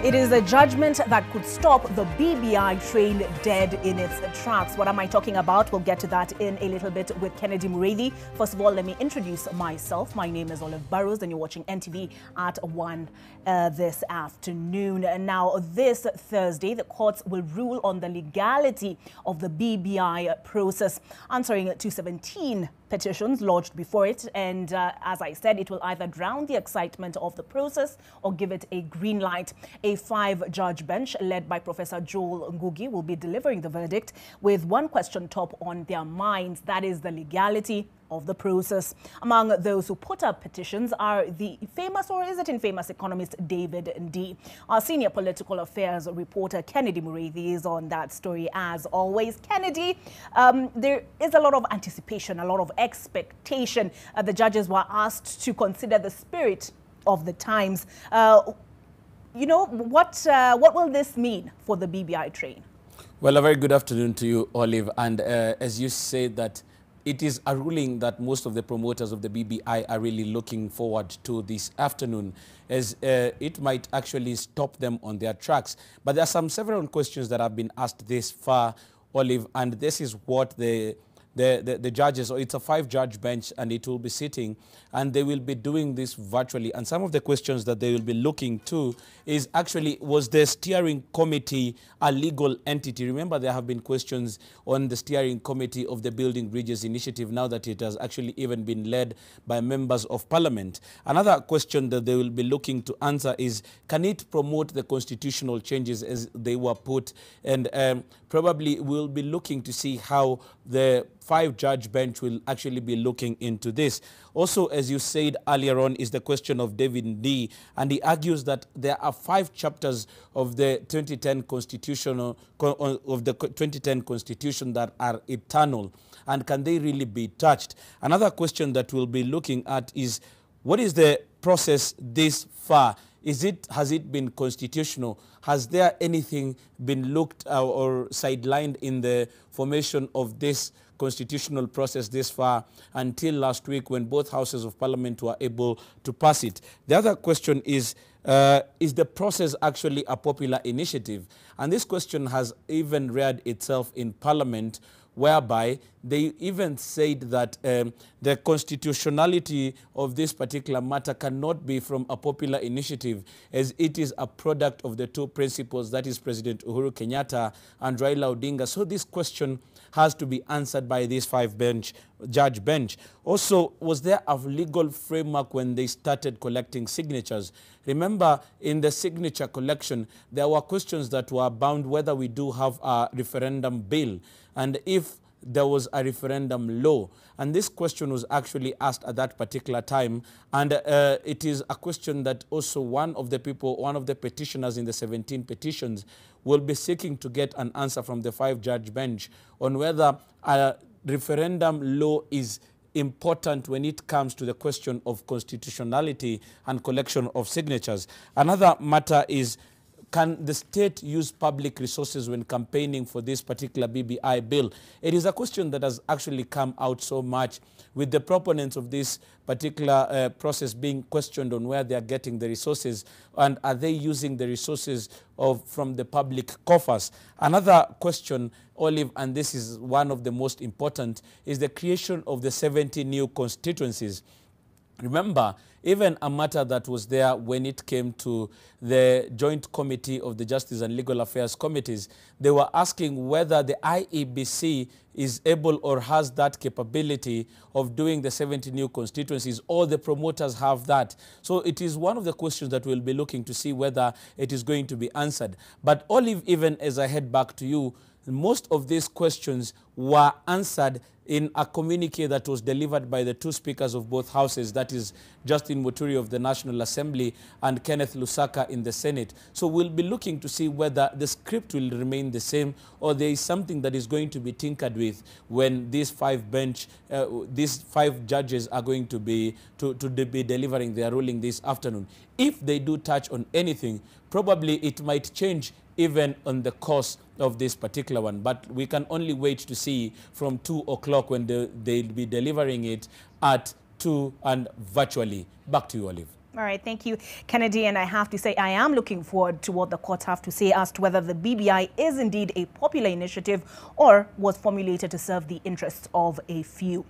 It is a judgment that could stop the BBI train dead in its tracks. What am I talking about? We'll get to that in a little bit with Kennedy Mureithi. First of all, let me introduce myself. My name is Olive Burrows, and you're watching NTV at 1 this afternoon. And now, this Thursday, the courts will rule on the legality of the BBI process, answering 217 petitions lodged before it. And as I said, it will either drown the excitement of the process or give it a green light. A 5-judge bench led by Professor Joel Ngugi will be delivering the verdict with one question top on their minds, that is the legality of the process. Among those who put up petitions are the famous, or is it infamous, economist David Ndii. Our senior political affairs reporter Kennedy Mureithi is on that story as always. Kennedy, there is a lot of anticipation, a lot of expectation. The judges were asked to consider the spirit of the times. You know, what will this mean for the BBI train? Well, a very good afternoon to you, Olive. And as you say that it is a ruling that most of the promoters of the BBI are really looking forward to this afternoon, as it might actually stop them on their tracks. But there are several questions that have been asked this far, Olive, and this is what the judges, or it's a 5-judge bench, and it will be sitting, and they will be doing this virtually. And some of the questions that they will be looking to is actually, was the steering committee a legal entity? Remember, there have been questions on the steering committee of the Building Bridges Initiative, now that it has actually even been led by members of parliament. Another question that they will be looking to answer is, can it promote the constitutional changes as they were put? And probably we'll be looking to see how the 5-judge bench will actually be looking into this. Also, as you said earlier on, is the question of David Ndii, and he argues that there are 5 chapters of the 2010 constitution that are eternal, and can they really be touched? Another question that we'll be looking at is, what is the process this far? Has it been constitutional? Has there anything been looked or sidelined in the formation of this constitutional process this far until last week, when both houses of parliament were able to pass it? The other question is the process actually a popular initiative? And this question has even reared itself in parliament, whereby they even said that the constitutionality of this particular matter cannot be from a popular initiative, as it is a product of the 2 principles, that is President Uhuru Kenyatta and Raila Odinga. So this question has to be answered by this 5-judge bench. Also, was there a legal framework when they started collecting signatures? Remember, in the signature collection, there were questions that were bound whether we do have a referendum bill, and if there was a referendum law. And this question was actually asked at that particular time. And it is a question that also one of the petitioners in the 17 petitions will be seeking to get an answer from the 5-judge bench on whether a referendum law is important when it comes to the question of constitutionality and collection of signatures. Another matter is, can the state use public resources when campaigning for this particular BBI bill? It is a question that has actually come out so much, with the proponents of this particular process being questioned on where they are getting the resources, and are they using the resources from the public coffers. Another question, Olive, and this is one of the most important, is the creation of the 70 new constituencies. Remember, even a matter that was there when it came to the Joint Committee of the Justice and Legal Affairs Committees, they were asking whether the IEBC is able or has that capability of doing the 70 new constituencies, or the promoters have that. So it is one of the questions that we'll be looking to see whether it is going to be answered. But Olive, even as I head back to you, most of these questions were answered in a communique that was delivered by the 2 speakers of both houses, that is Justin Muturi of the National Assembly and Kenneth Lusaka in the Senate. So we'll be looking to see whether the script will remain the same, or there is something that is going to be tinkered with when these 5 judges are going to be delivering their ruling this afternoon. If they do touch on anything, probably it might change even on the course of this particular one. But we can only wait to see from 2 o'clock when they'll be delivering it at 2 and virtually. Back to you, Olive. All right, thank you, Kennedy. And I have to say, I am looking forward to what the courts have to say as to whether the BBI is indeed a popular initiative or was formulated to serve the interests of a few.